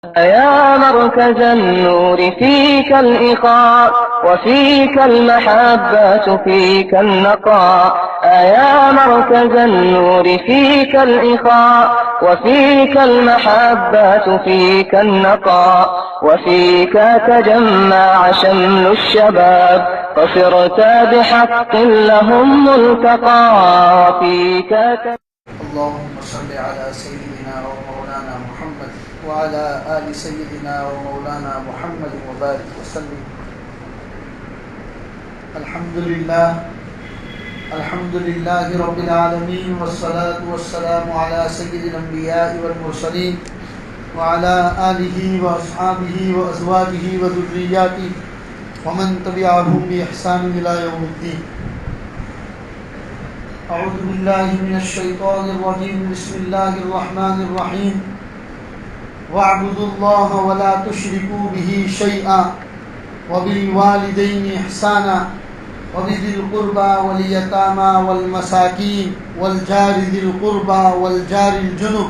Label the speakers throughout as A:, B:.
A: يا مركز النور فيك الإخاء وفيك المحبة فيك النقاء. يا مركز النور فيك الإخاء وفيك المحبة فيك النقاء. وفيك تجمع شمل الشباب فصرت بحق لهم ملتقى. وفيك
B: اللهم صل على سيدنا ومولانا محمد وعلى آل سيدنا ومولانا محمد وبارك وسلم. الحمد لله رب العالمين والصلاة والسلام على سيد الأنبياء والمرسلين وعلى آله وأصحابه وأزواجه وذرياته ومن تبعهم بإحسان إلى يوم الدين. أعوذ بالله من الشيطان الرجيم. بسم الله الرحمن الرحيم. واعبدوا الله ولا تشركوا به شيئا وبالوالدين إحسانا وبذي القربى واليتامى والمساكين والجار ذي القربى والجار الجنب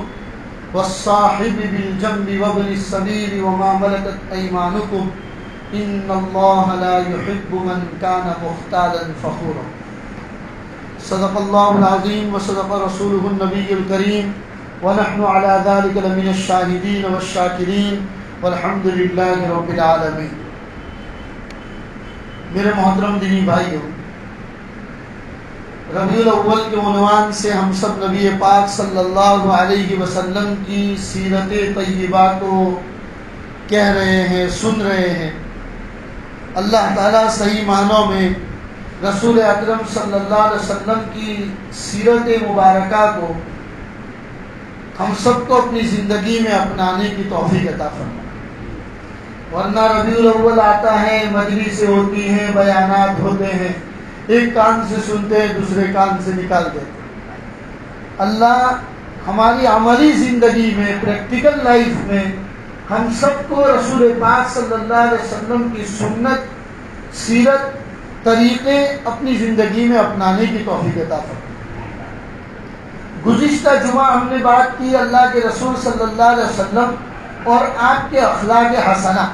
B: والصاحب بالجنب وابن السبيل وما ملكت أيمانكم إن الله لا يحب من كان مختالا فخورا. صدق الله العظيم وصدق رسوله النبي الكريم ونحن على ذلك لمن الشاهدين والشاكرين والحمد لله رب العالمين. میرے محترم دینی بھائیو، ربیع الاول کے عنوان سے ہم سب نبی پاک صلی اللہ علیہ وسلم کی سیرت طیبہ کو کہہ رہے ہیں، سن رہے ہیں. اللہ تعالیٰ صحیح معنوں میں رسول اکرم صلی اللہ علیہ وسلم کی سیرت مبارکہ کو ہم سب کو اپنی زندگی میں اپنانے کی توفیق عطا فرمائے. ورنہ ربیع الاول آتا ہے، مجلسیں ہوتی ہیں، بیانات ہوتے ہیں، ایک کان سے سنتے ہیں، دوسرے کان سے نکال دیتے ہیں. اللہ ہماری عملی زندگی میں، پریکٹیکل لائف میں ہم سب کو رسول پاک صلی اللہ علیہ وسلم کی سنت، سیرت، طریقے اپنی زندگی میں اپنانے کی توفیق عطا فرمائے. گزشتہ جمعہ ہم نے بات کی اللہ کے رسول صلی اللہ علیہ وسلم اور آپ کے اخلاق حسنہ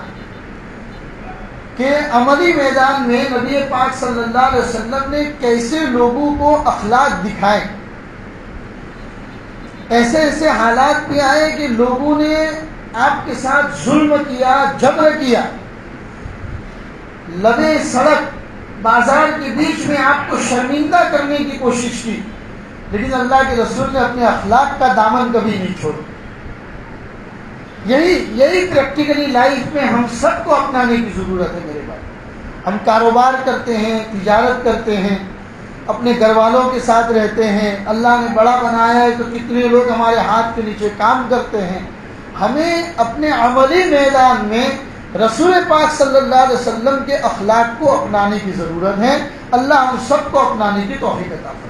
B: کہ عملی میدان میں نبی پاک صلی اللہ علیہ وسلم نے کیسے لوگوں کو اخلاق دکھائے. ایسے ایسے حالات بھی آئے کہ لوگوں نے آپ کے ساتھ ظلم کیا، جبر کیا، لبے سڑک بازار کے بیچ میں آپ کو شرمندہ کرنے کی کوشش کی، لیکن اللہ کے رسول نے اپنے اخلاق کا دامن کبھی نہیں چھوڑا. یہی پریکٹیکلی لائف میں ہم سب کو اپنانے کی ضرورت ہے میرے بھائی. ہم کاروبار کرتے ہیں، تجارت کرتے ہیں، اپنے گھر والوں کے ساتھ رہتے ہیں، اللہ نے بڑا بنایا ہے تو کتنے لوگ ہمارے ہاتھ کے نیچے کام کرتے ہیں. ہمیں اپنے عملی میدان میں رسول پاک صلی اللہ علیہ وسلم کے اخلاق کو اپنانے کی ضرورت ہے. اللہ ہم سب کو اپنانے کی توفیق عطا فرمائے.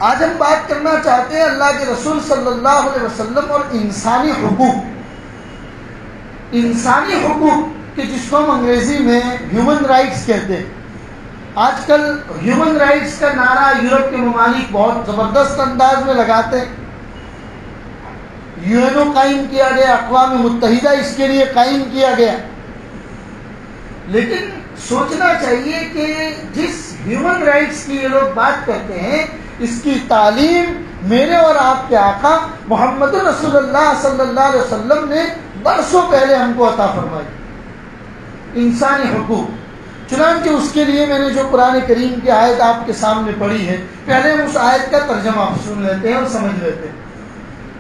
B: آج ہم بات کرنا چاہتے ہیں اللہ کے رسول صلی اللہ علیہ وسلم اور انسانی حقوق کہ جس کو ہم انگریزی میں ہیومن رائٹس کہتے ہیں. آج کل ہیومن رائٹس کا نعرہ یورپ کے ممالک بہت زبردست انداز میں لگاتے ہیں. یو قائم کیا گیا، اقوام متحدہ اس کے لیے قائم کیا گیا. لیکن سوچنا چاہیے کہ جس ہیومن رائٹس کی یہ لوگ بات کرتے ہیں، اس کی تعلیم میرے اور آپ کے آقا محمد رسول اللہ صلی اللہ علیہ وسلم نے برسوں پہلے ہم کو عطا فرمائی. انسانی حقوق، چنانچہ اس کے لیے میں نے جو قرآن کریم کی آیت آپ کے سامنے پڑھی ہے، پہلے ہم اس آیت کا ترجمہ سن لیتے ہیں اور سمجھ لیتے ہیں.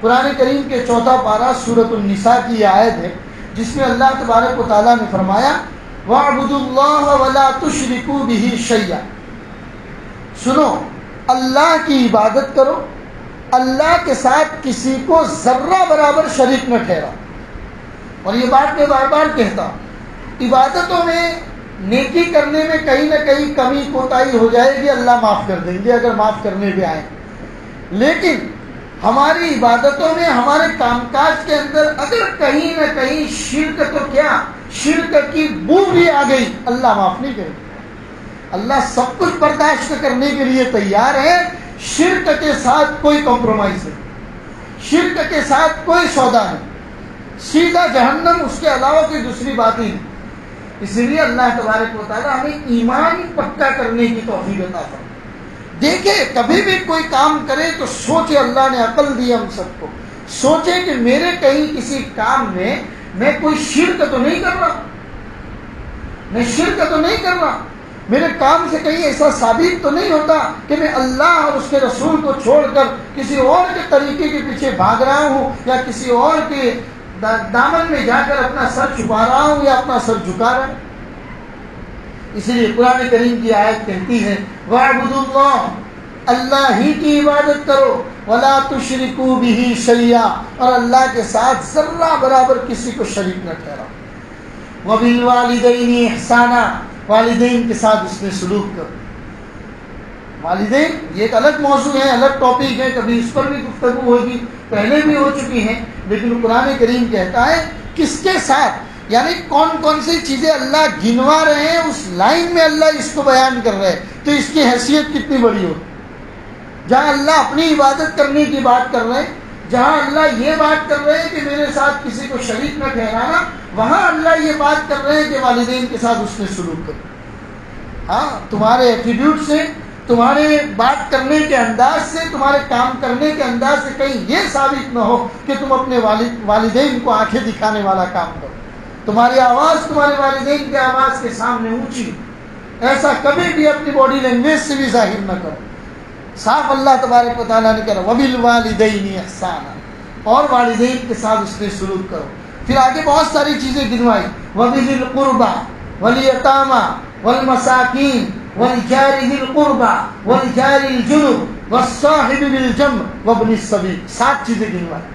B: قرآن کریم کے 4 پارہ سورۃ النساء کی یہ آیت ہے جس میں اللہ تبارک و تعالیٰ نے فرمایا وَاعْبُدُوا اللَّهَ وَلَا تُشْرِكُوا بِهِ شَيْئًا. سنو، اللہ کی عبادت کرو، اللہ کے ساتھ کسی کو ذرہ برابر شریک نہ ٹھہرا. اور یہ بات میں بار بار کہتا ہوں، عبادتوں میں نیکی کرنے میں کہیں نہ کہیں کمی کوتاہی ہو جائے گی، اللہ معاف کر دیں گے اگر معاف کرنے بھی آئیں. لیکن ہماری عبادتوں میں، ہمارے کام کاج کے اندر اگر کہیں نہ کہیں شرک، تو کیا شرک کی بو بھی آ گئی، اللہ معاف نہیں کرے. اللہ سب کچھ برداشت کرنے کے لیے تیار ہے، شرک کے ساتھ کوئی کمپرومائز نہیں، شرک کے ساتھ کوئی سودا نہیں. سیدھا جہنم، اس کے علاوہ کوئی دوسری بات ہی نہیں۔ اسی لیے اللہ تبارک و تعالیٰ ہمیں ایمان پکا کرنے کی توفیق عطا فرمائے۔ دیکھیں کبھی بھی کوئی کام کرے تو سوچے، اللہ نے عقل دی ہم سب کو، سوچے کہ میرے کہیں کسی کام میں کوئی شرک تو نہیں کر رہا، میں شرک تو نہیں کر رہا، میرے کام سے کہیں ایسا ثابت تو نہیں ہوتا کہ میں اللہ اور اس کے رسول کو چھوڑ کر کسی اور کے طریقے کے پیچھے بھاگ رہا ہوں، یا کسی اور کے دامن میں جا کر اپنا سر چھپا رہا ہوں یا اپنا سر جھکا رہا ہوں۔ اسی لیے قرآن کریم کی آیت کہتی ہے وَاعْبُدُوا اللَّهَ، اللہ ہی کی عبادت کرو، وَلَا تُشْرِكُوا بِهِ شَيْئًا، اور اللہ کے ساتھ ذرہ برابر کسی کو شریک نہ ٹھہراؤ، وَبِالْوَالِدَيْنِ إِحْسَانًا، والدین کے ساتھ اس میں سلوک کرو۔ والدین یہ ایک الگ موضوع ہے، الگ ٹاپک ہے، کبھی اس پر بھی گفتگو ہوگی، پہلے بھی ہو چکی ہیں، لیکن قرآن کریم کہتا ہے کس کے ساتھ، یعنی کون کون سی چیزیں اللہ گنوا رہے ہیں، اس لائن میں اللہ اس کو بیان کر رہے ہیں، تو اس کی حیثیت کتنی بڑی ہو۔ جہاں اللہ اپنی عبادت کرنے کی بات کر رہے ہیں، جہاں اللہ یہ بات کر رہے ہیں کہ میرے ساتھ کسی کو شریک نہ ٹھہرانا، وہاں اللہ یہ بات کر رہے ہیں کہ والدین کے ساتھ اس میں سلوک کرو۔ ہاں تمہارے ایٹیٹیوڈ سے، تمہارے بات کرنے کے انداز سے، تمہارے کام کرنے کے انداز سے کہیں یہ ثابت نہ ہو کہ تم اپنے والدین کو آنکھیں دکھانے والا کام کرو، تمہاری آواز تمہارے والدین کی آواز کے سامنے اونچی، ایسا کبھی بھی اپنی باڈی لینگویج سے بھی ظاہر نہ کرو۔ صاف اللہ تبارک و تعالیٰ نے کہا وَبِالْوَالِدَيْنِ إِحْسَانًا، اور والدین کے ساتھ اس میں سلوک کرو۔ پھر آگے بہت ساری چیزیں گنوائی، وَبِذِي الْقُرْبَى وَالْيَتَامَى وَالْمَسَاكِينِ وَالْجَارِ ذِي الْقُرْبَى وَالْجَارِ الْجُنُبِ وَالصَّاحِبِ بِالْجَنبِ وَابْنِ السَّبِيلِ، 7 چیزیں گنوائی،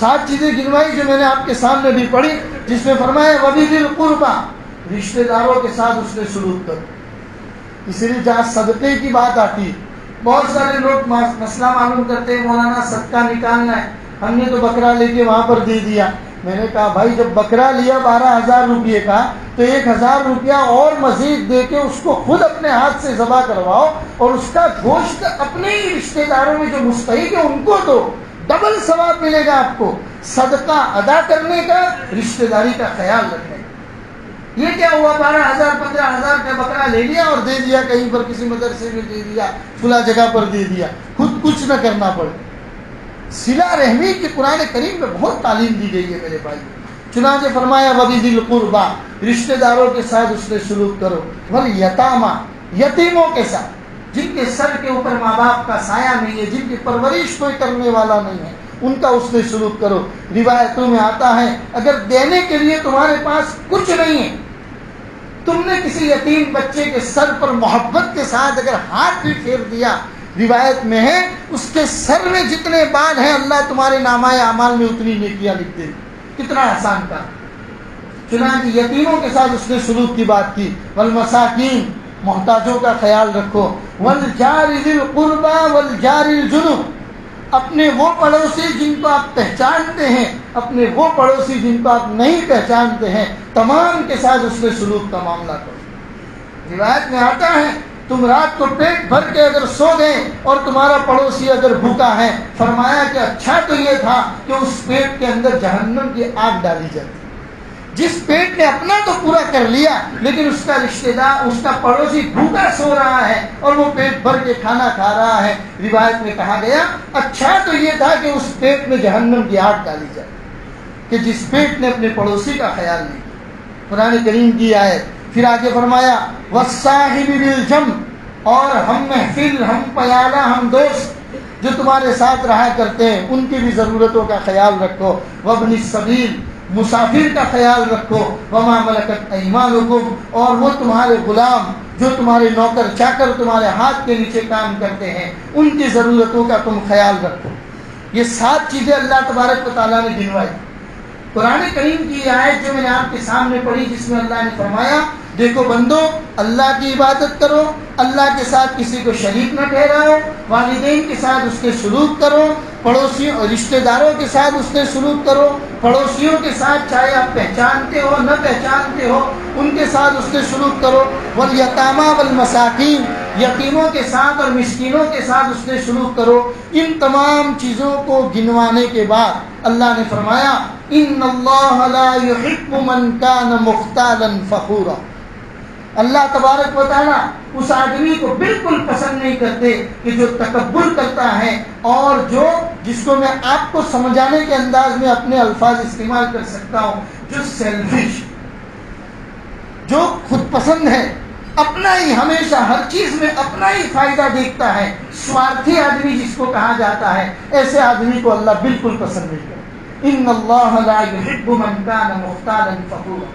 B: 7 چیزیں گنوائی جو میں نے آپ کے سامنے بھی پڑھی، جس میں فرمایا وَبِذِي الْقُرْبَى، رشتہ داروں کے ساتھ اس میں سلوک کرو۔ اسی لیے جہاں صدقے کی بات آتی ہے، بہت سارے لوگ مسئلہ معلوم کرتے ہیں مولانا صدقہ نکالنا ہے، ہم نے تو بکرا لے کے وہاں پر دے دیا۔ میں نے کہا بھائی جب بکرا لیا 12,000 روپئے کا، تو 1,000 روپیہ اور مزید دے کے اس کو خود اپنے ہاتھ سے ذبح کرواؤ، اور اس کا گوشت اپنے ہی رشتہ داروں میں جو مستحق ہے ان کو دو، ڈبل ثواب ملے گا آپ کو، صدقہ ادا کرنے کا، رشتہ داری کا خیال رکھنے کا۔ یہ کیا ہوا 12,000 15,000 کا بکرا لے لیا اور دے دیا، کہیں پر کسی مدرسے میں دے دیا، کھلا جگہ پر دے دیا، خود کچھ نہ کرنا پڑے۔ صلہ رحمی کی قرآن کریم میں بہت تعلیم دی گئی ہے میرے بھائی، چنانچہ فرمایا وَبِذِي الْقُرْبَى، رشتہ داروں کے ساتھ اس میں سلوک کرو، وَالْيَتَامَى، یتیموں کے ساتھ، جن کے سر کے اوپر ماں باپ کا سایہ نہیں ہے، جن کی پرورش کوئی کرنے والا نہیں ہے، ان کا اس میں سلوک کرو۔ روایتوں میں آتا ہے اگر دینے کے لیے تمہارے پاس کچھ نہیں ہے، تم نے کسی یتیم بچے کے سر پر محبت کے ساتھ اگر ہاتھ بھی پھیر دیا، روایت میں ہے اس کے سر میں جتنے بال ہیں اللہ تمہارے نامہ اعمال میں اتنی نیکیاں لکھ دے۔ کتنا آسان کام۔ چنانچہ یتیموں کے ساتھ اس نے سلوک کی بات کی، والمساکین، محتاجوں کا خیال رکھو، والجار ذی القربى والجار الجنب، اپنے وہ پڑوسی جن کو آپ پہچانتے ہیں، اپنے وہ پڑوسی جن کو آپ نہیں پہچانتے ہیں، تمام کے ساتھ اس میں سلوک کا معاملہ کرو۔ روایت میں آتا ہے تم رات کو پیٹ بھر کے اگر سو گئے اور تمہارا پڑوسی اگر بھوکا ہے، فرمایا کہ اچھا تو یہ تھا کہ اس پیٹ کے اندر جہنم کی آگ ڈالی جاتی۔ جس پیٹ نے اپنا تو پورا کر لیا، لیکن اس کا رشتہ دار، اس کا پڑوسی بھوکا سو رہا ہے اور وہ پیٹ بھر کے کھانا کھا رہا ہے، روایت میں کہا گیا اچھا تو یہ تھا کہ اس پیٹ میں جہنم کی آگ ڈالی جائے، کہ جس پیٹ نے اپنے پڑوسی کا خیال نہیں کیا۔ قرآن کریم کی آیت پھر آگے فرمایا والصاحب بالجنب، اور ہم محفل، ہم پیالہ، ہم دوست جو تمہارے ساتھ رہا کرتے ہیں ان کی بھی ضرورتوں کا خیال رکھو، وابن السبیل، مسافر کا خیال رکھو، وما ملکت ایمانکم، اور وہ تمہارے غلام جو تمہارے نوکر چاکر تمہارے ہاتھ کے نیچے کام کرتے ہیں ان کی ضرورتوں کا تم خیال رکھو۔ یہ 7 چیزیں اللہ تبارک و تعالیٰ نے گنوائی۔ قرآن کریم کی آیت جو میں نے آپ کے سامنے پڑھی، جس میں اللہ نے فرمایا دیکھو بندو، اللہ کی عبادت کرو، اللہ کے ساتھ کسی کو شریک نہ ٹھہراؤ، والدین کے ساتھ اس کے سلوک کرو، پڑوسیوں اور رشتہ داروں کے ساتھ اس کے سلوک کرو، پڑوسیوں کے ساتھ چاہے آپ پہچانتے ہو نہ پہچانتے ہو ان کے ساتھ اس کے سلوک کرو، والیتامی والمساکین، یتیموں کے ساتھ اور مسکینوں کے ساتھ اس نے سلوک کرو. ان تمام چیزوں کو گنوانے کے بعد اللہ نے فرمایا ان اللہ لا يحب من کان مختالا فخورا. اللہ تبارک و تعالیٰ اس آدمی کو بالکل پسند نہیں کرتے کہ جو تکبر کرتا ہے اور جو جس کو میں آپ کو سمجھانے کے انداز میں اپنے الفاظ استعمال کر سکتا ہوں, جو سیلفش, جو خود پسند ہے, اپنا ہی ہمیشہ ہر چیز میں اپنا ہی فائدہ دیکھتا ہے, سوارتھی آدمی جس کو کہا جاتا ہے, ایسے آدمی کو اللہ بالکل پسند نہیں کرتا. ان اللہ لا يحب من کان مختالا فخورا.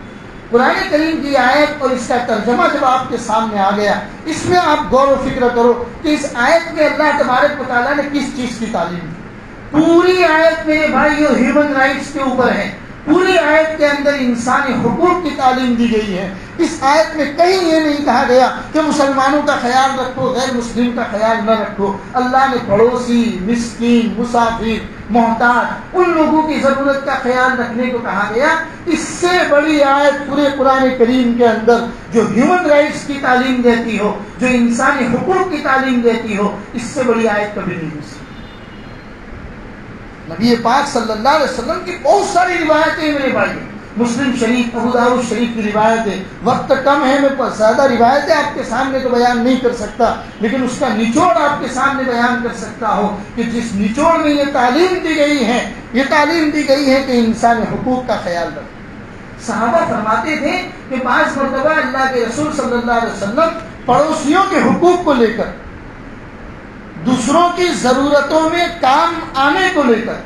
B: قرآن کریم کی آیت اور اس کا ترجمہ جب آپ کے سامنے آ گیا, اس میں آپ غور و فکر کرو کہ اس آیت میں اللہ تبارک و تعالیٰ نے کس چیز کی تعلیم دی. پوری آیت میرے بھائیو ہیومن رائٹس کے اوپر ہے. پوری آیت کے اندر انسانی حقوق کی تعلیم دی گئی ہے. اس آیت میں کہیں یہ نہیں کہا گیا کہ مسلمانوں کا خیال رکھو, غیر مسلم کا خیال نہ رکھو. اللہ نے پڑوسی, مسکین, مسافر, محتاج, ان لوگوں کی ضرورت کا خیال رکھنے کو کہا گیا. اس سے بڑی آیت پورے قرآن کریم کے اندر جو ہیومن رائٹس کی تعلیم دیتی ہو, جو انسانی حقوق کی تعلیم دیتی ہو, اس سے بڑی آیت کبھی نہیں ہو سکتی. نبی پاک صلی اللہ علیہ وسلم کی بہت ساری روایتیں میرے بھائی, مسلم شریف, ابو داؤد شریف کی روایتیں. وقت کم ہے, میں زیادہ روایتیں آپ کے سامنے تو بیان نہیں کر سکتا, لیکن اس کا نچوڑ آپ کے سامنے بیان کر سکتا ہوں کہ جس نچوڑ میں یہ تعلیم دی گئی ہے, یہ تعلیم دی گئی ہے کہ انسانی حقوق کا خیال رکھیں. صحابہ فرماتے تھے کہ بعض مرتبہ اللہ کے رسول صلی اللہ علیہ وسلم پڑوسیوں کے حقوق کو لے کر, دوسروں کی ضرورتوں میں کام آنے کو لے کر,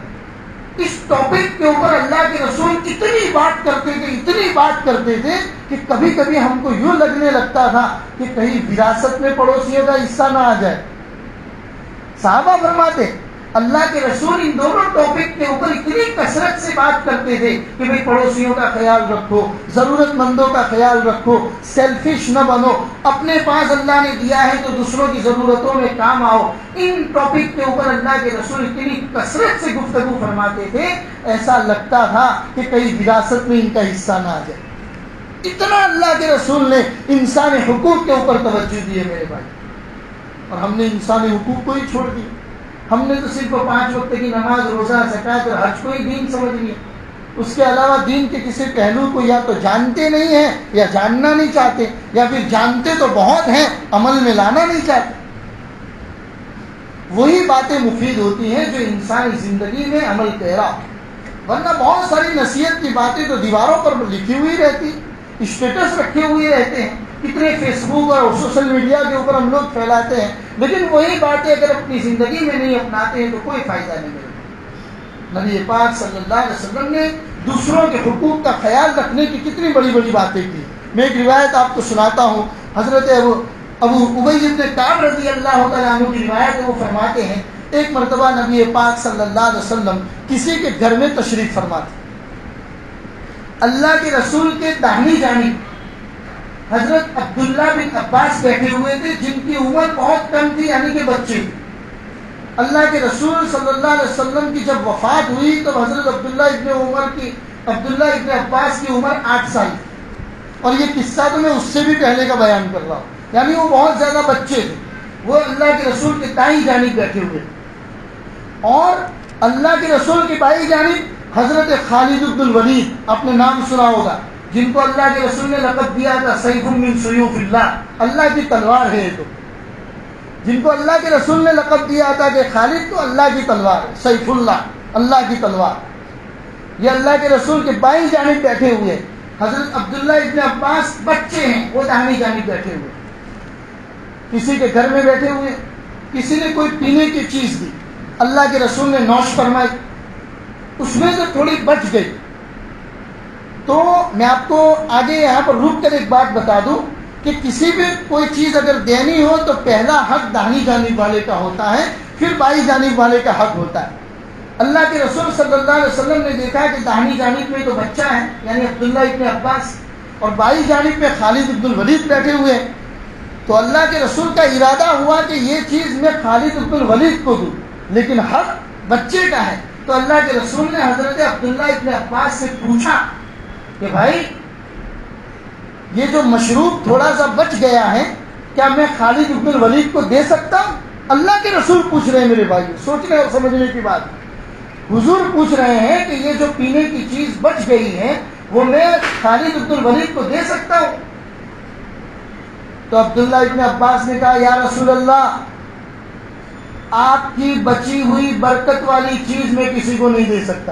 B: اس ٹاپک کے اوپر اللہ کے رسول اتنی بات کرتے تھے, اتنی بات کرتے تھے کہ کبھی کبھی ہم کو یوں لگنے لگتا تھا کہ کہیں وراثت میں پڑوسیوں کا حصہ نہ آ جائے. صحابہ فرماتے اللہ کے رسول ان دونوں ٹاپک کے اوپر اتنی کثرت سے بات کرتے تھے کہ بھئی پڑوسیوں کا خیال رکھو, ضرورت مندوں کا خیال رکھو, سیلفش نہ بنو, اپنے پاس اللہ نے دیا ہے تو دوسروں کی ضرورتوں میں کام آؤ. ان ٹاپک کے اوپر اللہ کے رسول اتنی کثرت سے گفتگو فرماتے تھے, ایسا لگتا تھا کہ کہیں وراثت میں ان کا حصہ نہ آ جائے. اتنا اللہ کے رسول نے انسانی حقوق کے اوپر توجہ دی ہے میرے بھائی. اور ہم نے انسانی حقوق کو ہی چھوڑ دیا. ہم نے تو صرف 5 وقت کی نماز, روزہ, زکوٰۃ اور حج کو ہی دین سمجھ لیا. اس کے علاوہ دین کے کسی پہلو کو یا تو جانتے نہیں ہیں, یا جاننا نہیں چاہتے, یا پھر جانتے تو بہت ہیں, عمل میں لانا نہیں چاہتے. وہی باتیں مفید ہوتی ہیں جو انسانی زندگی میں عمل پیرا. ورنہ بہت ساری نصیحت کی باتیں تو دیواروں پر لکھی ہوئی رہتی, اسٹیٹس رکھے ہوئے رہتے ہیں, کتنے فیس بک اور سوشل میڈیا کے اوپر ہم لوگ پھیلاتے ہیں, لیکن وہی باتیں اگر اپنی زندگی میں نہیں اپناتے ہیں تو کوئی فائدہ نہیں ملتا. نبی پاک صلی اللہ علیہ وسلم نے دوسروں کے حقوق کا خیال رکھنے کی کتنی بڑی بڑی باتیں کی. میں ایک روایت آپ کو سناتا ہوں. حضرت ابو ابی بن کعب رضی اللہ تعالیٰ عنہ کی روایت ہے. وہ فرماتے ہیں ایک مرتبہ نبی پاک صلی اللہ علیہ وسلم کسی کے گھر میں تشریف فرما تھے. اللہ کے رسول کے داہنی جانب حضرت عبداللہ بن عباس بیٹھے ہوئے تھے, جن کی عمر بہت کم تھی, یعنی کہ بچے. اللہ کے رسول صلی اللہ علیہ وسلم کی جب وفات ہوئی تو حضرت عبداللہ ابن عباس کی عمر 8 سال تھی. اور یہ قصہ تو میں اس سے بھی پہلے کا بیان کر رہا ہوں, یعنی وہ بہت زیادہ بچے تھے. وہ اللہ کے رسول کے دائیں جانب بیٹھے ہوئے, اور اللہ کے رسول کی بائیں جانب حضرت خالد بن الولید, آپ نے نام سنا ہوگا, جن کو اللہ کے رسول نے لقب دیا تھا سیف من سیوف اللہ, اللہ کی تلوار ہے. تو جن کو اللہ کے رسول نے لقب دیا تھا کہ خالد تو اللہ کی تلوار ہے, سیف اللہ, اللہ کی تلوار. یہ اللہ کے رسول کے بائیں جانب بیٹھے ہوئے. حضرت عبداللہ ابن عباس بچے ہیں, وہ داہنی جانب بیٹھے ہوئے. کسی کے گھر میں بیٹھے ہوئے, کسی نے کوئی پینے کی چیز دی, اللہ کے رسول نے نوش فرمائی, اس میں سے تھوڑی بچ گئی. تو میں آپ کو آگے یہاں پر رک کر ایک بات بتا دوں کہ کسی بھی کوئی چیز اگر دینی ہو تو پہلا حق داہنی جانب والے کا ہوتا ہے, پھر بائیں جانب والے کا حق ہوتا ہے. اللہ کے رسول صلی اللہ علیہ وسلم نے دیکھا کہ داہنی جانب میں تو بچہ ہے, یعنی عبداللہ ابن عباس, اور بائیں جانب میں خالد بن الولید بیٹھے ہوئے ہیں. تو اللہ کے رسول کا ارادہ ہوا کہ یہ چیز میں خالد بن الولید کو دوں, لیکن حق بچے کا ہے. تو اللہ کے رسول نے حضرت عبداللہ ابن عباس سے پوچھا کہ بھائی یہ جو مشروب تھوڑا سا بچ گیا ہے, کیا میں خالد بن الولید کو دے سکتا ہوں؟ اللہ کے رسول پوچھ رہے ہیں میرے بھائی، سوچنے اور سمجھنے کی بات. حضور پوچھ رہے ہیں کہ یہ جو پینے کی چیز بچ گئی ہے وہ میں خالد بن الولید کو دے سکتا ہوں؟ تو عبداللہ ابن عباس نے کہا یا رسول اللہ، آپ کی بچی ہوئی برکت والی چیز میں کسی کو نہیں دے سکتا.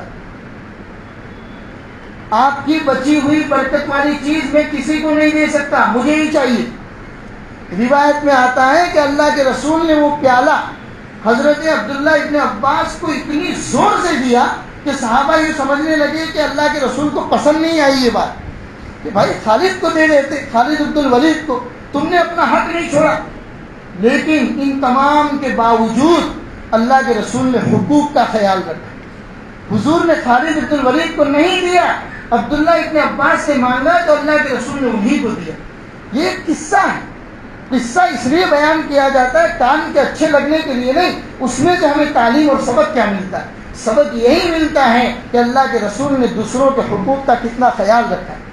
B: آپ کی بچی ہوئی برکت والی چیز میں کسی کو نہیں دے سکتا، مجھے ہی چاہیے. روایت میں آتا ہے کہ اللہ کے رسول نے وہ پیالہ حضرت عبداللہ ابن عباس کو اتنی زور سے دیا کہ صحابہ یہ سمجھنے لگے کہ اللہ کے رسول کو پسند نہیں آئی یہ بات کہ بھائی خالد کو دے دیتے، خالد بن الولید کو، تم نے اپنا حق نہیں چھوڑا. لیکن ان تمام کے باوجود اللہ کے رسول نے حقوق کا خیال رکھا. حضور نے خالد بن الولید کو نہیں دیا، عبداللہ ابن عباس سے مانگا تو اللہ کے رسول نے انہی کو دیا. یہ ایک قصہ ہے. قصہ اس لیے بیان کیا جاتا ہے کان کے اچھے لگنے کے لیے نہیں، اس میں سے ہمیں تعلیم اور سبق کیا ملتا ہے؟ سبق یہی ملتا ہے کہ اللہ کے رسول نے دوسروں کے حقوق کا کتنا خیال رکھا ہے.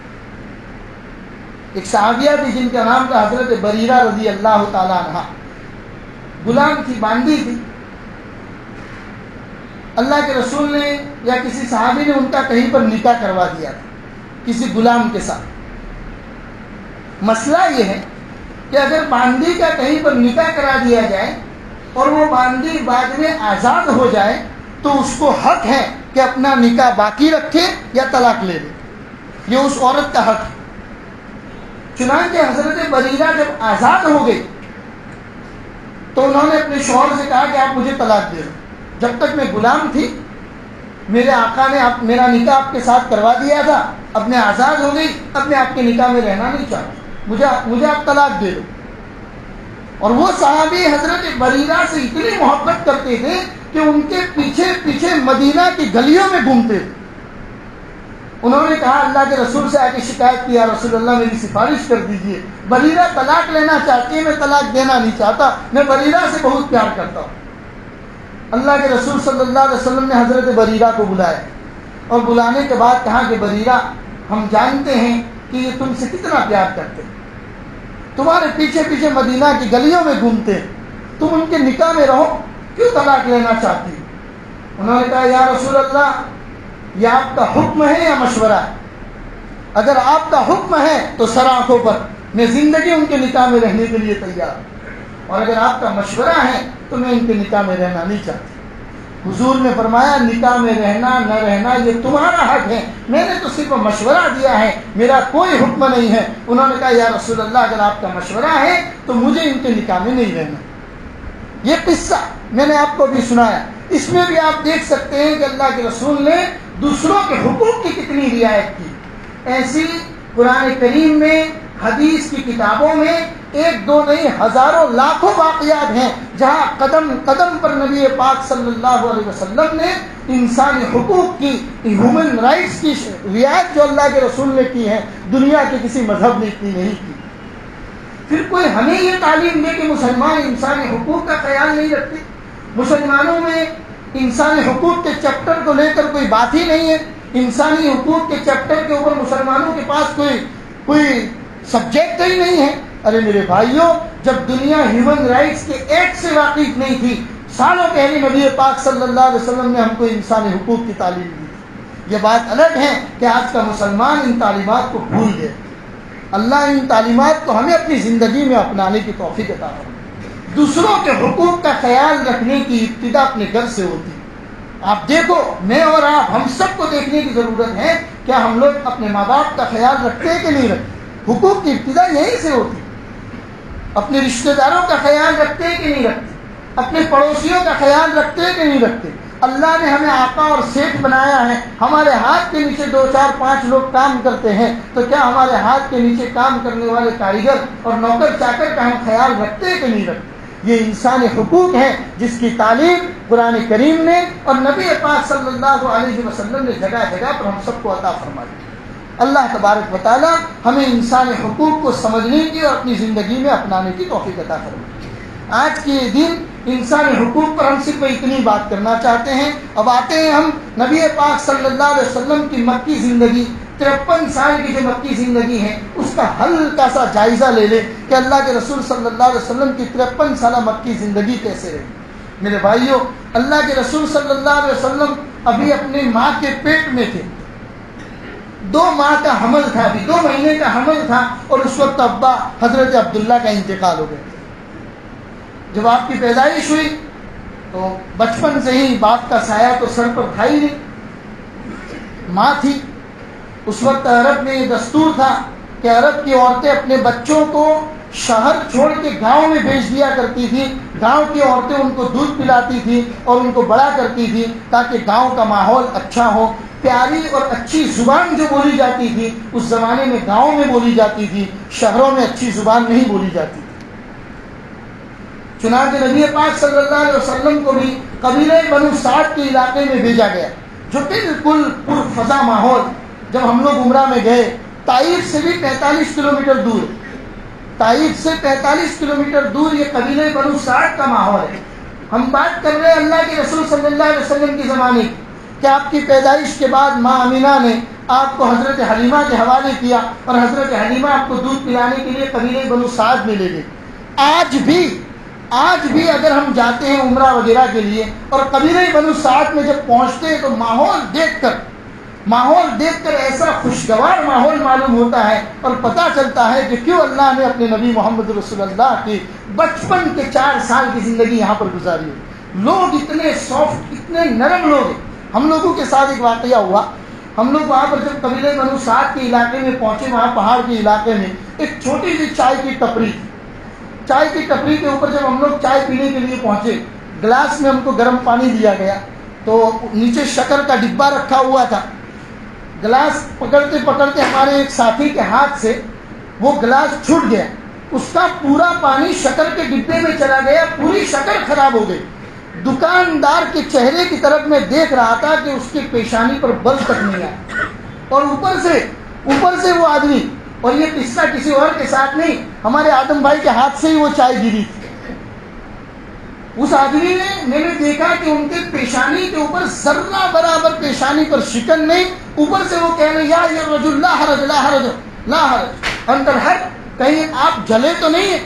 B: ایک صحابیہ تھی جن کا نام تھا حضرت بریرہ رضی اللہ تعالیٰ عنہ. غلام تھی، باندھی تھی. اللہ کے رسول نے یا کسی صحابی نے ان کا کہیں پر نکاح کروا دیا تھا کسی غلام کے ساتھ. مسئلہ یہ ہے کہ اگر باندھی کا کہیں پر نکاح کرا دیا جائے اور وہ باندھی بعد میں آزاد ہو جائے تو اس کو حق ہے کہ اپنا نکاح باقی رکھے یا طلاق لے لے. یہ اس عورت کا حق ہے. چنانچہ حضرت بریرہ جب آزاد ہو گئی تو انہوں نے اپنے شوہر سے کہا کہ آپ مجھے طلاق دے دو. جب تک میں غلام تھی میرے آقا نے میرا نکاح آپ کے ساتھ کروا دیا تھا، اب میں آزاد ہو گئی، اب میں آپ کے نکاح میں رہنا نہیں چاہتا، مجھے آپ طلاق دے دو. اور وہ صحابی حضرت بریرہ سے اتنی محبت کرتے تھے کہ ان کے پیچھے پیچھے مدینہ کی گلیوں میں گھومتے تھے. انہوں نے کہا اللہ کے رسول سے آ کے شکایت کی، یا رسول اللہ میری سفارش کر دیجئے، بریرہ طلاق لینا چاہتی ہے، میں طلاق دینا نہیں چاہتا، میں بریرہ سے بہت پیار کرتا ہوں. اللہ کے رسول صلی اللہ علیہ وسلم نے حضرت بریرہ کو بلایا اور بلانے کے بعد کہا کہ بریرہ، ہم جانتے ہیں کہ یہ تم سے کتنا پیار کرتے ہیں، تمہارے پیچھے پیچھے مدینہ کی گلیوں میں گھومتے ہیں، تم ان کے نکاح میں رہو، کیوں طلاق لینا چاہتی ہو؟ انہوں نے کہا یا رسول اللہ یہ آپ کا حکم ہے یا مشورہ ہے؟ اگر آپ کا حکم ہے تو سر آنکھوں پر میں زندگی ان کے نکاح میں رہنے کے لیے تیار ہوں، اور اگر آپ کا مشورہ ہے تو میں ان کے نکاح میں رہنا نہیں چاہتی. حضور نے فرمایا نکاح میں رہنا نہ رہنا یہ تمہارا حق ہے، میں نے تو صرف مشورہ دیا ہے، میرا کوئی حکم نہیں ہے. انہوں نے کہا یا رسول اللہ اگر آپ کا مشورہ ہے تو مجھے ان کے نکاح میں نہیں رہنا. یہ قصہ میں نے آپ کو بھی سنایا. اس میں بھی آپ دیکھ سکتے ہیں کہ اللہ کے رسول نے دوسروں کے حقوق کی کتنی رعایت کی. ایسی قرآن کریم میں، حدیث کی کتابوں میں ایک دو نہیں ہزاروں لاکھوں واقعات ہیں جہاں قدم قدم پر نبی پاک صلی اللہ علیہ وسلم نے انسانی حقوق کی، ہیومن رائٹس کی رعایت جو اللہ کے رسول نے کی ہے دنیا کے کسی مذہب نے کی نہیں کی. پھر کوئی ہمیں یہ تعلیم دے کہ مسلمان انسانی حقوق کا خیال نہیں رکھتے. مسلمانوں میں انسانی حقوق کے چیپٹر کو لے کر کوئی بات ہی نہیں ہے. انسانی حقوق کے چیپٹر کے اوپر مسلمانوں کے پاس کوئی سبجیکٹ ہی نہیں ہے. ارے میرے بھائیوں، جب دنیا ہیومن رائٹس کے ایکٹ سے واقف نہیں تھی، سالوں پہلے نبی پاک صلی اللہ علیہ وسلم نے ہم کو انسانی حقوق کی تعلیم دی. یہ بات الگ ہے کہ آج کا مسلمان ان تعلیمات کو بھول گئے. اللہ ان تعلیمات کو ہمیں اپنی زندگی میں اپنانے کی توفیق عطا فرمائے. دوسروں کے حقوق کا خیال رکھنے کی ابتدا اپنے گھر سے ہوتی ہے. آپ دیکھو، میں اور آپ ہم سب کو دیکھنے کی ضرورت ہے کیا ہم لوگ اپنے ماں باپ کا خیال رکھتے ہیں کہ نہیں رکھتے. حقوق کی ابتدا یہیں سے ہوتی. اپنے رشتہ داروں کا خیال رکھتے ہیں کہ نہیں رکھتے، اپنے پڑوسیوں کا خیال رکھتے ہیں کہ نہیں رکھتے. اللہ نے ہمیں آقا اور سیٹھ بنایا ہے، ہمارے ہاتھ کے نیچے 2 4 5 لوگ کام کرتے ہیں، تو کیا ہمارے ہاتھ کے نیچے کام کرنے والے کاریگر اور نوکر چاکر کا ہم خیال رکھتے ہیں کہ نہیں رکھتے. یہ انسانی حقوق ہیں جس کی تعلیم قرآن کریم نے اور نبی پاک صلی اللہ علیہ وسلم نے جگہ جگہ پر ہم سب کو عطا فرمائی. اللہ تبارک و تعالی ہمیں انسانی حقوق کو سمجھنے کی اور اپنی زندگی میں اپنانے کی توفیق عطا فرمائے. آج کے یہ دن انسانی حقوق پر ہم صرف اتنی بات کرنا چاہتے ہیں. اب آتے ہیں ہم نبی پاک صلی اللہ علیہ وسلم کی مکی زندگی 53 سال کی جو مکی زندگی ہے اس کا ہلکا سا جائزہ لے لیں کہ اللہ کے رسول صلی اللہ علیہ وسلم کی 53 سالہ مکی زندگی کیسے رہی۔ میرے بھائیوں، اللہ کے رسول صلی اللہ علیہ وسلم ابھی اپنی ماں کے پیٹ میں تھے، 2 ماہ کا حمل تھا، ابھی 2 مہینے کا حمل تھا، اور اس وقت ابا حضرت عبداللہ کا انتقال ہو گیا۔ جب آپ کی پیدائش ہوئی تو بچپن سے ہی باپ کا سایہ تو سر پر تھا ہی نہیں، ماں تھی۔ اس وقت عرب میں یہ دستور تھا کہ عرب کی عورتیں اپنے بچوں کو شہر چھوڑ کے گاؤں میں بھیج دیا کرتی تھی، گاؤں کی عورتیں ان کو دودھ پلاتی تھی اور ان کو بڑا کرتی تھی تاکہ گاؤں کا ماحول اچھا ہو۔ پیاری اور اچھی زبان جو بولی جاتی تھی اس زمانے میں گاؤں میں بولی جاتی تھی، شہروں میں اچھی زبان نہیں بولی جاتی تھی۔ چنانچہ نبی پاک صلی اللہ علیہ وسلم کو بھی قبیلہ بنو سعد کے علاقے میں بھیجا گیا جو بالکل پرفضا ماحول۔ جب ہم لوگ عمرہ میں گئے، طائف سے بھی 45 کلومیٹر دور، طائف سے 45 کلومیٹر دور یہ قبیلہ بنو سعد کا ماحول ہے۔ ہم بات کر رہے ہیں اللہ کے رسول صلی اللہ علیہ وسلم کی زمانے کی کہ آپ کی پیدائش کے بعد ماں امینہ نے آپ کو حضرت حلیمہ کے حوالے کیا اور حضرت حلیمہ آپ کو دودھ پلانے کے لیے قبیلہ بنو سعد میں لے گئے۔ آج بھی اگر ہم جاتے ہیں عمرہ وغیرہ کے لیے اور قبیلہ بنو سعد میں جب پہنچتے ہیں تو ماحول دیکھ کر ایسا خوشگوار ماحول معلوم ہوتا ہے اور پتہ چلتا ہے کہ کیوں اللہ نے اپنے نبی محمد رسول اللہ کی بچپن کے 4 سال کی زندگی یہاں پر گزاری ہے۔ لوگ اتنے سافٹ، اتنے نرم لوگ ہیں۔ ہم لوگوں کے ساتھ ایک واقعہ ہوا، ہم لوگ وہاں پر جب قبیلہ بنو سعد کے علاقے میں پہنچے، وہاں پہاڑ کے علاقے میں ایک چھوٹی سی چائے کی ٹپری تھی۔ چائے کی ٹپری کے اوپر جب ہم لوگ چائے پینے کے لیے پہنچے، گلاس میں ہم کو گرم پانی دیا گیا تو نیچے شکر کا ڈبہ رکھا ہوا تھا۔ گلاس پکڑتے پکڑتے ہمارے ایک ساتھی کے ہاتھ سے وہ گلاس چھوٹ گیا، اس کا پورا پانی شکر کے ڈبے میں چلا گیا، پوری شکر خراب ہو گئی۔ دکاندار کے چہرے کی طرف میں دیکھ رہا تھا کہ اس کی پیشانی پر بل تک نہیں آیا، اور اوپر سے وہ آدمی، اور یہ قصہ کسی اور کے ساتھ نہیں، ہمارے آدم بھائی کے ہاتھ سے ہی وہ چائے گری تھی۔ اس آدمی نے، میں نے دیکھا کہ ان کے پیشانی کے اوپر ذرہ برابر پیشانی پر شکن نہیں، اوپر سے وہ کہہ رہے یا رجل لا حرج لا حرج لا حرج، اندر ہے کہیں آپ جلے تو نہیں ہے،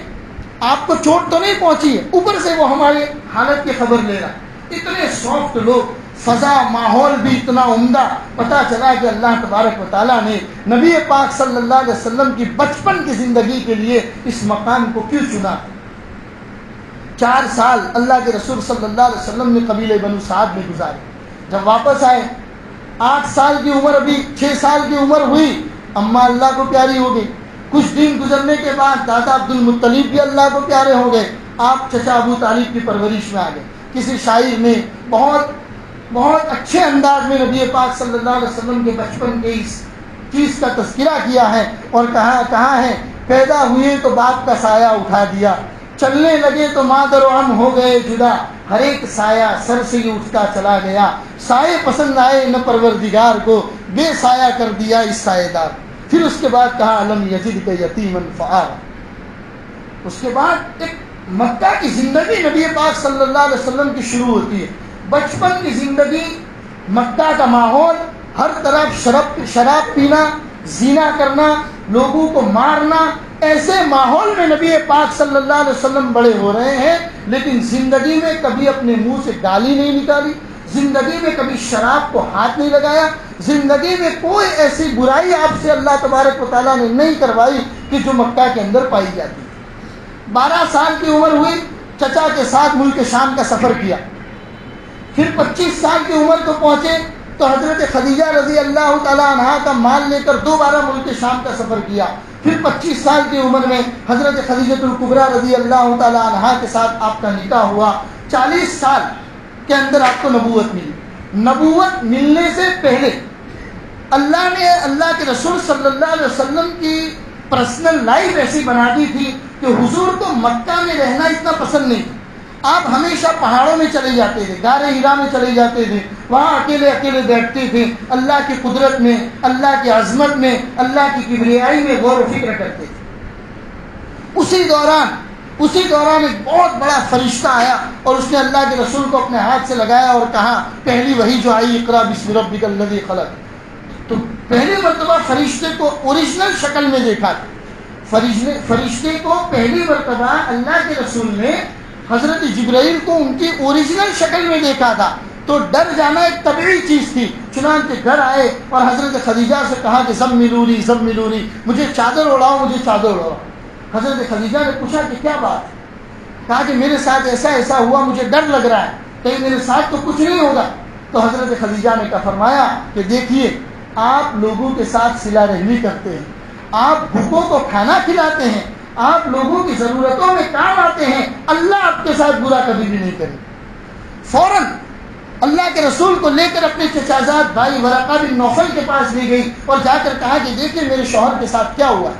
B: آپ کو چوٹ تو نہیں پہنچی ہے، اوپر سے وہ ہماری حالت کی خبر لے رہا۔ اتنے سافٹ لوگ، فضا ماحول بھی اتنا عمدہ۔ پتہ چلا کہ اللہ تبارک و تعالیٰ نے نبی پاک صلی اللہ علیہ وسلم کی بچپن کی زندگی کے لیے اس مقام کو کیوں چنا۔ 4 سال اللہ کے رسول صلی اللہ علیہ وسلم نے قبیلہ بنو سعد میں گزارے۔ جب واپس آئے، 8 سال کی عمر، ابھی 6 سال کی عمر ہوئی، اماں اللہ کو پیاری ہو گئی۔ کچھ دن گزرنے کے بعد دادا عبد المطلب بھی اللہ کو پیارے ہو گئے، آپ چچا ابو طالب کی پرورش میں آ گئے۔ کسی شاعر نے بہت اچھے انداز میں نبی پاک صلی اللہ علیہ وسلم کے بچپن کے اس چیز کا تذکرہ کیا ہے اور کہا ہے پیدا ہوئے تو باپ کا سایہ اٹھا دیا، چلنے لگے تو مادر و ام ہو گئے جدا، ہر ایک سایہ سر سے ہی اٹھتا چلا گیا، سائے پسند آئے نہ پروردگار کو، بے سایہ کر دیا اس سایہ دار۔ پھر اس کے بعد کہا علم یجدک یتیما فآویٰ۔ اس کے بعد ایک مکہ کی زندگی نبی پاک صلی اللہ علیہ وسلم کی شروع ہوتی ہے۔ بچپن کی زندگی، مکہ کا ماحول، ہر طرف شراب پینا، زنا کرنا، لوگوں کو مارنا، ایسے ماحول میں نبی پاک صلی اللہ علیہ وسلم بڑے ہو رہے ہیں، لیکن زندگی میں کبھی اپنے منہ سے گالی نہیں نکالی، زندگی میں کبھی شراب کو ہاتھ نہیں لگایا، زندگی میں کوئی ایسی برائی آپ سے اللہ تبارک و تعالیٰ نے نہیں کروائی کہ جو مکہ کے اندر پائی جاتی۔ 12 سال کی عمر ہوئی، چچا کے ساتھ ملک شام کا سفر کیا۔ پھر 25 سال کی عمر کو پہنچے تو حضرت خدیجہ رضی اللہ تعالیٰ عنہا کا مال لے کر دوبارہ ملک شام کا سفر کیا۔ پھر 25 سال کی عمر میں حضرت خدیجہ الکبریٰ رضی اللہ تعالیٰ عنہا کے ساتھ آپ کا نکاح ہوا۔ 40 سال کے اندر آپ کو نبوت ملی۔ نبوت ملنے سے پہلے اللہ نے اللہ کے رسول صلی اللہ علیہ وسلم کی پرسنل لائف ایسی بنا دی تھی کہ حضور کو مکہ میں رہنا اتنا پسند نہیں تھا۔ آپ ہمیشہ پہاڑوں میں چلے جاتے تھے، غار ہرا میں چلے جاتے تھے، وہاں اکیلے اکیلے بیٹھتے تھے، اللہ کی قدرت میں، اللہ کی عظمت میں، اللہ کی کبریائی میں غور و فکر کرتے تھے۔ اسی دوران ایک بہت بڑا فرشتہ آیا اور اس نے اللہ کے رسول کو اپنے ہاتھ سے لگایا اور کہا، پہلی وحی جو آئی اقرا بسم ربک الذی خلق، تو پہلی مرتبہ فرشتے کو اوریجنل شکل میں دیکھا تھا. فرشتے کو پہلی مرتبہ اللہ کے رسول نے حضرت جبرائیل کو ان کی اوریجنل شکل میں دیکھا تھا تو ڈر جانا ایک طبیعی چیز تھی. چنانچہ گھر آئے اور حضرت خدیجہ سے کہا کہ زملونی مجھے چادر اڑاؤ, مجھے چادر اڑاؤ. حضرت خدیجہ نے پوچھا کہ کیا بات؟ کہا کہ میرے ساتھ ایسا ہوا, مجھے ڈر لگ رہا ہے, کہیں میرے ساتھ تو کچھ نہیں ہوگا. تو حضرت خدیجہ نے کہا فرمایا کہ دیکھیے آپ لوگوں کے ساتھ صلہ رحمی کرتے ہیں, آپ بھوکوں کو کھانا کھلاتے ہیں, آپ لوگوں کی ضرورتوں میں کام آتے ہیں, اللہ آپ کے ساتھ برا کبھی بھی نہیں کرے. فوراً اللہ کے رسول کو لے کر اپنے چچازاد بھائی ورقہ بن نوفل کے پاس لے گئی اور جا کر کہا کہ دیکھیں میرے شوہر کے ساتھ کیا ہوا.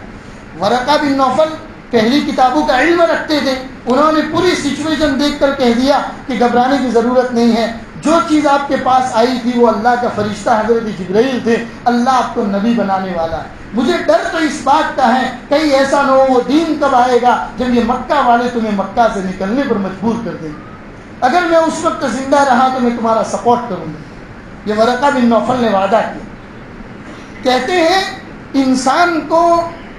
B: ورقہ بن نوفل پہلی کتابوں کا علم رکھتے تھے, انہوں نے پوری سچویشن دیکھ کر کہہ دیا کہ گھبرانے کی ضرورت نہیں ہے, جو چیز آپ کے پاس آئی تھی وہ اللہ کا فرشتہ حضرت جبرائیل تھے, اللہ آپ کو نبی بنانے والا ہے. مجھے ڈر تو اس بات کا ہے کہیں ایسا نہ ہو وہ دین کب آئے گا جب یہ مکہ والے تمہیں مکہ سے نکلنے پر مجبور کر دیں. اگر میں اس وقت زندہ رہا تو میں تمہارا سپورٹ کروں گا. یہ ورقہ بن نوفل نے وعدہ کیا. کہتے ہیں انسان کو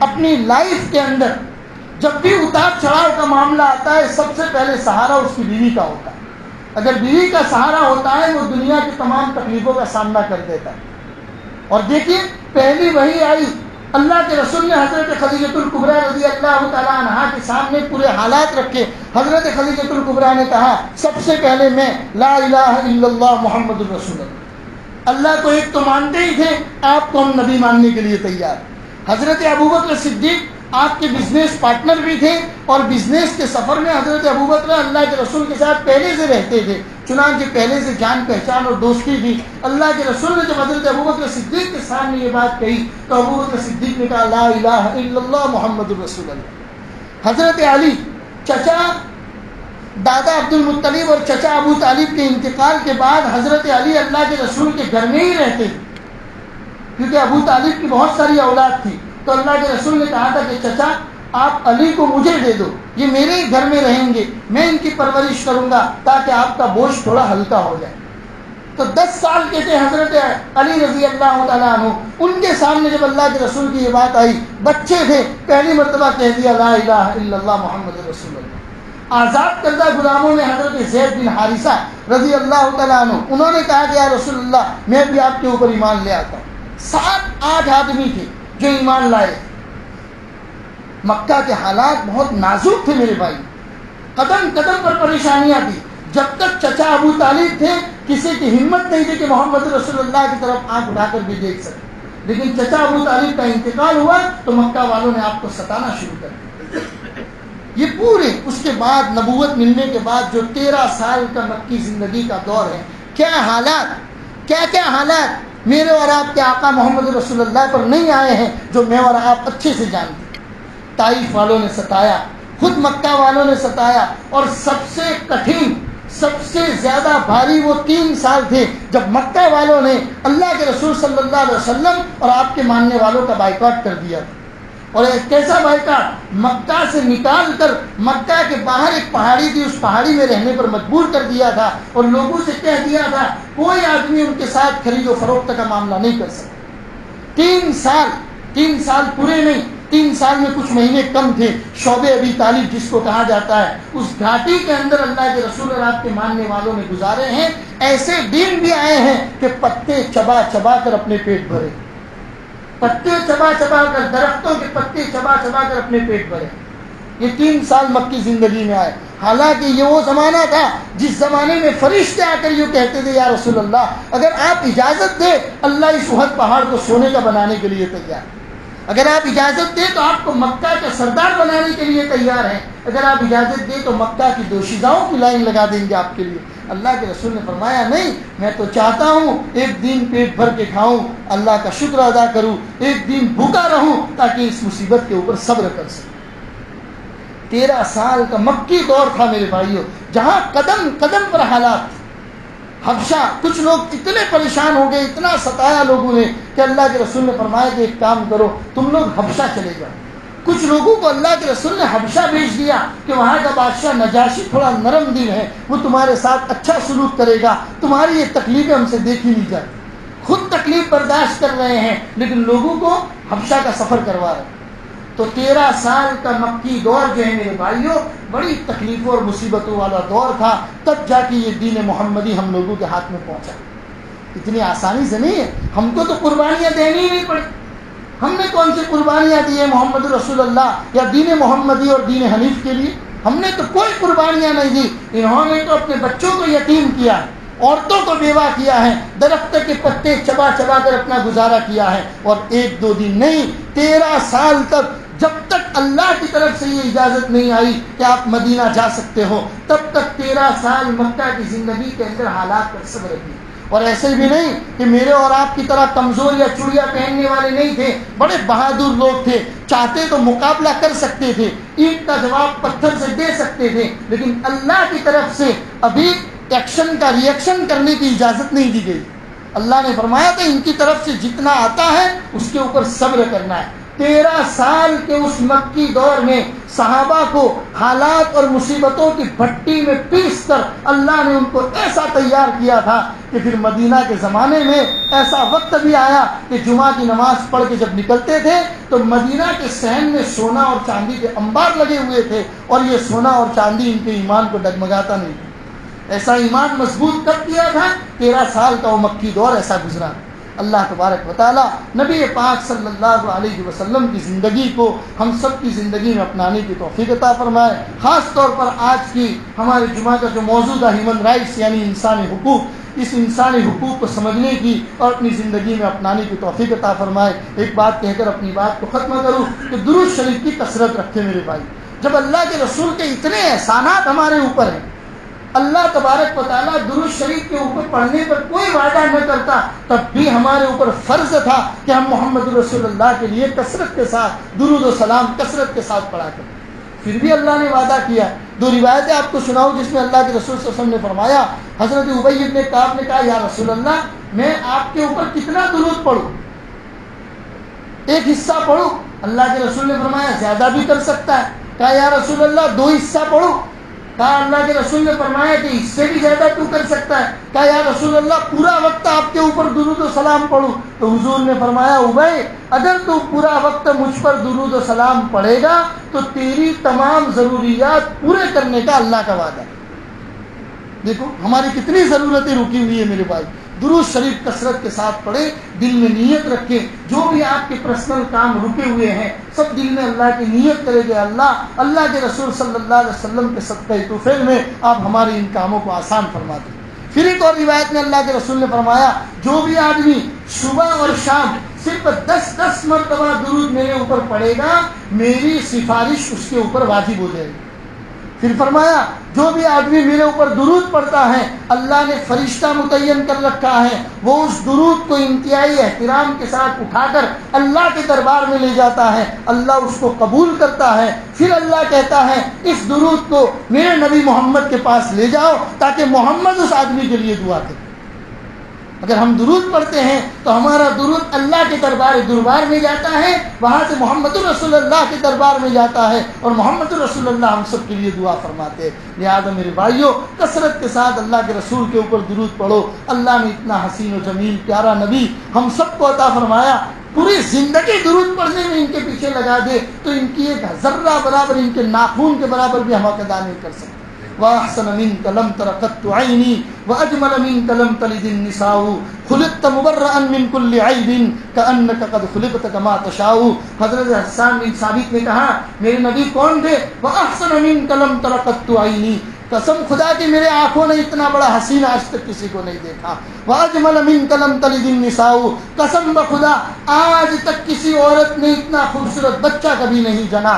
B: اپنی لائف کے اندر جب بھی اتار چڑھاؤ کا معاملہ آتا ہے سب سے پہلے سہارا اس کی بیوی کا ہوتا ہے. اگر بیوی کا سہارا ہوتا ہے وہ دنیا کی تمام تکلیفوں کا سامنا کر دیتا ہے. اور دیکھیے پہلی وحی آئی, اللہ کے رسول نے حضرت خدیجۃ الکبریٰ رضی اللہ تعالیٰ عنہا کے سامنے پورے حالات رکھے. حضرت خدیجۃ الکبریٰ نے کہا سب سے پہلے میں لا الہ الا اللہ محمد الرسول اللہ کو ایک تو مانتے ہی تھے, آپ کو ہم نبی ماننے کے لیے تیار. حضرت ابوبکر صدیق آپ کے بزنس پارٹنر بھی تھے اور بزنس کے سفر میں حضرت ابوبکر اللہ کے رسول کے ساتھ پہلے سے رہتے تھے, چنانچہ پہلے سے جان پہچان اور دوستی تھی. اللہ کے رسول نے جب حضرت ابوبکر صدیق کے سامنے یہ بات کہی تو ابوبکر صدیق نے کہا لا الہ الا اللہ محمد الرسول اللہ. حضرت علی چچا دادا عبد المطلب اور چچا ابو طالب کے انتقال کے بعد حضرت علی اللہ کے رسول کے گھر میں ہی رہتے تھے کیونکہ ابو طالب کی بہت ساری اولاد تھی. تو اللہ کے رسول نے کہا تھا کہ چچا آپ علی کو مجھے دے دو, یہ میرے ہی گھر میں رہیں گے, میں ان کی پرورش کروں گا تاکہ آپ کا بوجھ تھوڑا ہلکا ہو جائے. تو 10 سال کے تھے حضرت علی رضی اللہ تعالیٰ عنہ. ان کے سامنے جب اللہ کے رسول کی یہ بات آئی, بچے تھے, پہلی مرتبہ کہہ دیا لا الہ الا اللہ محمد رسول اللہ. آزاد کردہ غلاموں میں حضرت زید بن حارثہ رضی اللہ تعالیٰ عنہ, انہوں نے کہا کہ یا رسول اللہ میں بھی آپ کے اوپر ایمان لے آتا ہوں. 7-8 آدمی تھے جو ایمان لائے. مکہ کے حالات بہت نازک تھے میرے بھائی, قدم قدم پر پریشانیاں تھی. جب تک چچا ابو طالب تھے کسی کی ہمت نہیں تھی کہ محمد رسول اللہ کی طرف آنکھ اٹھا کر بھی دیکھ سکے, لیکن چچا ابو طالب کا انتقال ہوا تو مکہ والوں نے آپ کو ستانا شروع کر دیا. یہ پورے اس کے بعد نبوت ملنے کے بعد جو 13 سال کا مکی زندگی کا دور ہے, کیا حالات, کیا حالات میرے اور آپ کے آقا محمد رسول اللہ پر نہیں آئے ہیں جو میں اور آپ اچھے سے جانتے. طائف والوں نے ستایا, خود مکہ والوں نے ستایا, اور سب سے کٹھن سب سے زیادہ بھاری وہ 3 سال تھے جب مکہ والوں نے اللہ کے رسول صلی اللہ علیہ وسلم اور آپ کے ماننے والوں کا بائیکاٹ کر دیا. اور ایک کیسا بائیکاٹ, مکہ سے نکال کر مکہ کے باہر ایک پہاڑی تھی, اس پہاڑی میں رہنے پر مجبور کر دیا تھا اور لوگوں سے کہہ دیا تھا کوئی آدمی ان کے ساتھ خرید و فروخت کا معاملہ نہیں کر سکتا. 3 سال پورے نہیں, 3 سال میں کچھ مہینے کم تھے. شعب ابی طالب جس کو کہا جاتا ہے, اس گھاٹی کے اندر اللہ کے رسول اور آپ کے ماننے والوں نے گزارے ہیں. ایسے دن بھی آئے ہیں کہ پتے چبا چبا کر اپنے پیٹ بھرے, پتے چبا چبا کر, درختوں کے پتے چبا چبا کر اپنے پیٹ بھرے. یہ 3 سال مکی زندگی میں آئے. حالانکہ یہ وہ زمانہ تھا جس زمانے میں فرشتے آ کر یہ کہتے تھے یا رسول اللہ اگر آپ اجازت دیں اللہ اس احد پہاڑ کو سونے کا بنانے کے لیے تیار, اگر آپ اجازت دیں تو آپ کو مکہ کا سردار بنانے کے لیے تیار ہیں, اگر آپ اجازت دیں تو مکہ کی دوشیزاؤں کی لائن لگا دیں گے آپ کے لیے. اللہ کے رسول نے فرمایا نہیں, میں تو چاہتا ہوں ایک دن پیٹ بھر کے کھاؤں, اللہ کا شکر ادا کروں, ایک دن بھوکا رہوں تاکہ اس مصیبت کے اوپر صبر کر سکوں. 13 سال کا مکی دور تھا میرے بھائیوں, جہاں قدم قدم پر حالات. حبشہ, کچھ لوگ اتنے پریشان ہو گئے, اتنا ستایا لوگوں نے کہ اللہ کے رسول نے فرمایا کہ ایک کام کرو تم لوگ حبشہ چلے جاؤ. کچھ لوگوں کو اللہ کے رسول نے حبشہ بھیج دیا کہ وہاں کا بادشاہ نجاشی تھوڑا نرم دل ہے, وہ تمہارے ساتھ اچھا سلوک کرے گا, تمہاری یہ تکلیفیں ہم سے دیکھی نہیں جاتی. خود تکلیف برداشت کر رہے ہیں لیکن لوگوں کو حبشہ کا سفر کروا رہے ہیں۔ تو 13 سال کا مکی دور جو ہے میرے بھائیوں بڑی تکلیفوں اور مصیبتوں والا دور تھا، تب جا کے یہ دین محمدی ہم لوگوں کے ہاتھ میں پہنچا۔ اتنی آسانی سے نہیں ہے، ہم کو تو قربانیاں دینی ہی نہیں پڑی۔ ہم نے کون سی قربانیاں دی ہیں محمد رسول اللہ یا دین محمدی اور دین حنیف کے لیے؟ ہم نے تو کوئی قربانیاں نہیں دی۔ انہوں نے تو اپنے بچوں کو یتیم کیا ہے، عورتوں کو بیوہ کیا ہے، درخت کے پتے چبا چبا کر اپنا گزارا کیا ہے، اور 1-2 دن نہیں 13 سال تک، جب تک اللہ کی طرف سے یہ اجازت نہیں آئی کہ آپ مدینہ جا سکتے ہو، تب تک 13 سال مکہ کی زندگی کے اندر حالات پر صبر کیا۔ اور ایسے بھی نہیں کہ میرے اور آپ کی طرح کمزور یا چوڑیاں پہننے والے نہیں تھے، بڑے بہادر لوگ تھے، چاہتے تو مقابلہ کر سکتے تھے، اینٹ کا جواب پتھر سے دے سکتے تھے، لیکن اللہ کی طرف سے ابھی ایکشن کا ریئیکشن کرنے کی اجازت نہیں دی گئی۔ اللہ نے فرمایا کہ ان کی طرف سے جتنا آتا ہے اس کے اوپر صبر کرنا ہے۔ 13 سال کے اس مکی دور میں صحابہ کو حالات اور مصیبتوں کی بھٹی میں پیس کر اللہ نے ان کو ایسا تیار کیا تھا کہ پھر مدینہ کے زمانے میں ایسا وقت بھی آیا کہ جمعہ کی نماز پڑھ کے جب نکلتے تھے تو مدینہ کے صحن میں سونا اور چاندی کے انبار لگے ہوئے تھے، اور یہ سونا اور چاندی ان کے ایمان کو ڈگمگاتا نہیں تھا۔ ایسا ایمان مضبوط کر کیا تھا، 13 سال کا وہ مکی دور ایسا گزرا۔ اللہ تبارک و تعالی نبی پاک صلی اللہ علیہ وسلم کی زندگی کو ہم سب کی زندگی میں اپنانے کی توفیق عطا فرمائے۔ خاص طور پر آج کی ہمارے جمعہ کا جو موضوع ہے ہیومن رائٹس یعنی انسانی حقوق، اس انسانی حقوق کو سمجھنے کی اور اپنی زندگی میں اپنانے کی توفیق عطا فرمائے۔ ایک بات کہہ کر اپنی بات کو ختم کروں کہ درود شریف کی کثرت رکھے میرے بھائی۔ جب اللہ کے رسول کے اتنے احسانات ہمارے اوپر ہیں، اللہ تبارک و تعالیٰ درود شریف کے اوپر پڑھنے پر کوئی وعدہ نہ کرتا، تب بھی ہمارے اوپر فرض تھا کہ ہم محمد رسول اللہ کے لیے کثرت کے ساتھ درود و سلام کثرت کے ساتھ پڑھا کریں۔ پھر بھی اللہ نے وعدہ کیا۔ 2 روایتیں آپ کو سناؤں جس میں اللہ کے رسول صلی اللہ علیہ وسلم نے فرمایا، حضرت ابی بن کعب نے کہا یا رسول اللہ میں آپ کے اوپر کتنا درود پڑھوں، ایک حصہ پڑھوں؟ اللہ کے رسول نے فرمایا زیادہ بھی کر سکتا ہے۔ کہا یا رسول اللہ 2 حصہ پڑھوں؟ کہا اللہ کے رسول نے فرمایا کہ اس سے بھی زیادہ تو کر سکتا ہے۔ کہا یا رسول اللہ پورا وقت آپ کے اوپر درود و سلام پڑھوں؟ تو حضور نے فرمایا ابی اگر تو پورا وقت مجھ پر درود و سلام پڑھے گا تو تیری تمام ضروریات پورے کرنے کا اللہ کا وعدہ ہے۔ دیکھو ہماری کتنی ضرورتیں رکی ہوئی ہیں میرے بھائی۔ درود شریف کثرت کے ساتھ پڑھیں، دل میں نیت رکھیں، جو بھی آپ کے پرسنل کام رکے ہوئے ہیں سب دل میں اللہ کی نیت کرے گے، اللہ کے رسول صلی اللہ علیہ وسلم کے صدقہ توفیل میں آپ ہمارے ان کاموں کو آسان فرما دیں۔ پھر ایک اور روایت میں اللہ کے رسول نے فرمایا جو بھی آدمی صبح اور شام صرف 10 مرتبہ درود میرے اوپر پڑھے گا میری سفارش اس کے اوپر واجب ہو جائے گی۔ پھر فرمایا جو بھی آدمی میرے اوپر درود پڑھتا ہے اللہ نے فرشتہ متعین کر رکھا ہے، وہ اس درود کو انتہائی احترام کے ساتھ اٹھا کر اللہ کے دربار میں لے جاتا ہے، اللہ اس کو قبول کرتا ہے۔ پھر اللہ کہتا ہے اس درود کو میرے نبی محمد کے پاس لے جاؤ تاکہ محمد اس آدمی کے لیے دعا کرے۔ اگر ہم درود پڑھتے ہیں تو ہمارا درود اللہ کے دربار میں جاتا ہے، وہاں سے محمد رسول اللہ کے دربار میں جاتا ہے، اور محمد رسول اللہ ہم سب کے لیے دعا فرماتے ہیں۔ لہذا میرے بھائیوں کثرت کے ساتھ اللہ کے رسول کے اوپر درود پڑھو۔ اللہ نے اتنا حسین و جمیل پیارا نبی ہم سب کو عطا فرمایا، پوری زندگی درود پڑھنے میں ان کے پیچھے لگا دے تو ان کی ایک ذرہ برابر، ان کے ناخون کے برابر بھی ہم ادا نہیں کر سکتے۔ وَأَحْسَنَ مِنْكَ لَمْ تَرَ قَطُّ عَيْنِي وَأَجْمَلَ مِنْكَ لَمْ تَلِدِ النِّسَاءُ خُلِقْتَ مُبَرَّأً مِنْ كُلِّ عَيْبٍ كَأَنَّكَ قَدْ خُلِقْتَ كَمَا تَشَاءُ۔ حضرت حسان بن ثابت نے کہا میرے نبی کون تھے؟ وَأَحْسَنَ مِنْكَ لَمْ تَرَ قَطُّ عَيْنِي، قسم خدا کی میرے آنکھوں نے اتنا بڑا حسین آج تک کسی کو نہیں دیکھا۔ وَأَجْمَلَ مِنْكَ لَمْ تَلِدِ النِّسَاءُ، قسم بخدا آج تک کسی عورت نے اتنا خوبصورت بچہ کبھی نہیں جنا۔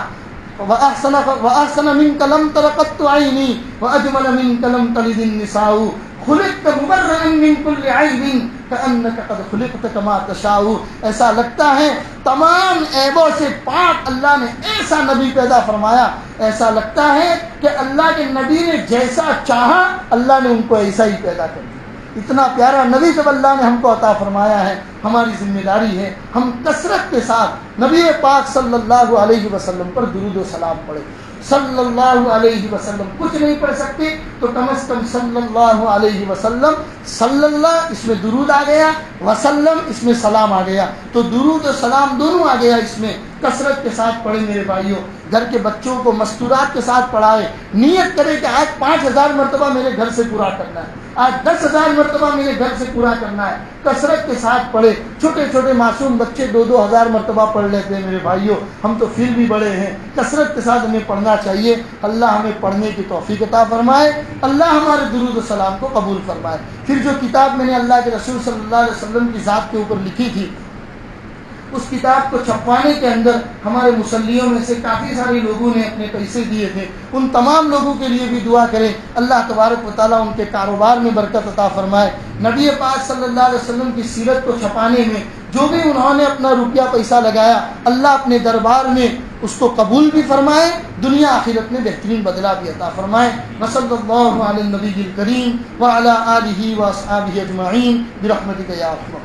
B: وَأَحْسَنَ مِنْكَ لَمْ تَرَ قَطُّ عَيْنِي وَأَجْمَلَ مِنْكَ لَمْ تَلِدِ النِّسَاءُ خُلِقْتَ مُبَرَّأً مِنْ كُلِّ عَيْبٍ كَأَنَّكَ قَدْ خُلِقْتَ كَمَا تَشَاءُ۔ ایسا لگتا ہے تمام عیبوں سے پاک اللہ نے ایسا نبی پیدا فرمایا، ایسا لگتا ہے کہ اللہ کے نبی نے جیسا چاہا اللہ نے ان کو ایسا ہی پیدا کر دیا۔ اتنا پیارا نبی جب اللہ نے ہم کو عطا فرمایا ہے، ہماری ذمہ داری ہے ہم کثرت کے ساتھ نبی پاک صلی اللہ علیہ وسلم پر درود و سلام پڑھیں۔ صلی اللہ علیہ وسلم کچھ نہیں پڑھ سکتے تو کم از کم صلی اللہ علیہ وسلم، صلی اللہ اس میں درود آ گیا، وسلم اس میں سلام آ گیا، تو درود و سلام دونوں آ گیا اس میں، کثرت کے ساتھ پڑھیں میرے بھائیوں۔ گھر کے بچوں کو مستورات کے ساتھ پڑھائے، نیت کرے کہ آج 5000 مرتبہ میرے گھر سے پورا کرنا ہے، آج 10,000 مرتبہ میرے گھر سے پورا کرنا ہے، کثرت کے ساتھ پڑھے۔ چھوٹے چھوٹے معصوم بچے 2,000 مرتبہ پڑھ لیتے ہیں میرے بھائیوں، ہم تو پھر بھی بڑے ہیں، کثرت کے ساتھ ہمیں پڑھنا چاہیے۔ اللہ ہمیں پڑھنے کی توفیق عطا فرمائے، اللہ ہمارے درود و سلام کو قبول فرمائے۔ پھر جو کتاب میں نے اللہ کے رسول صلی اللہ علیہ وسلم کی ذات کے اوپر لکھی تھی، اس کتاب کو چھپوانے کے اندر ہمارے مصلیوں میں سے کافی سارے لوگوں نے اپنے پیسے دیے تھے، ان تمام لوگوں کے لیے بھی دعا کریں، اللہ تبارک و تعالیٰ ان کے کاروبار میں برکت عطا فرمائے۔ نبی پاک صلی اللہ علیہ وسلم کی سیرت کو چھپانے میں جو بھی انہوں نے اپنا روپیہ پیسہ لگایا، اللہ اپنے دربار میں اس کو قبول بھی فرمائے، دنیا آخرت میں بہترین بدلہ بھی عطا فرمائے۔ وصلی اللہ علی النبی الکریم وعلی آلہ واصحابہ اجمعین برحمتک یا ارحم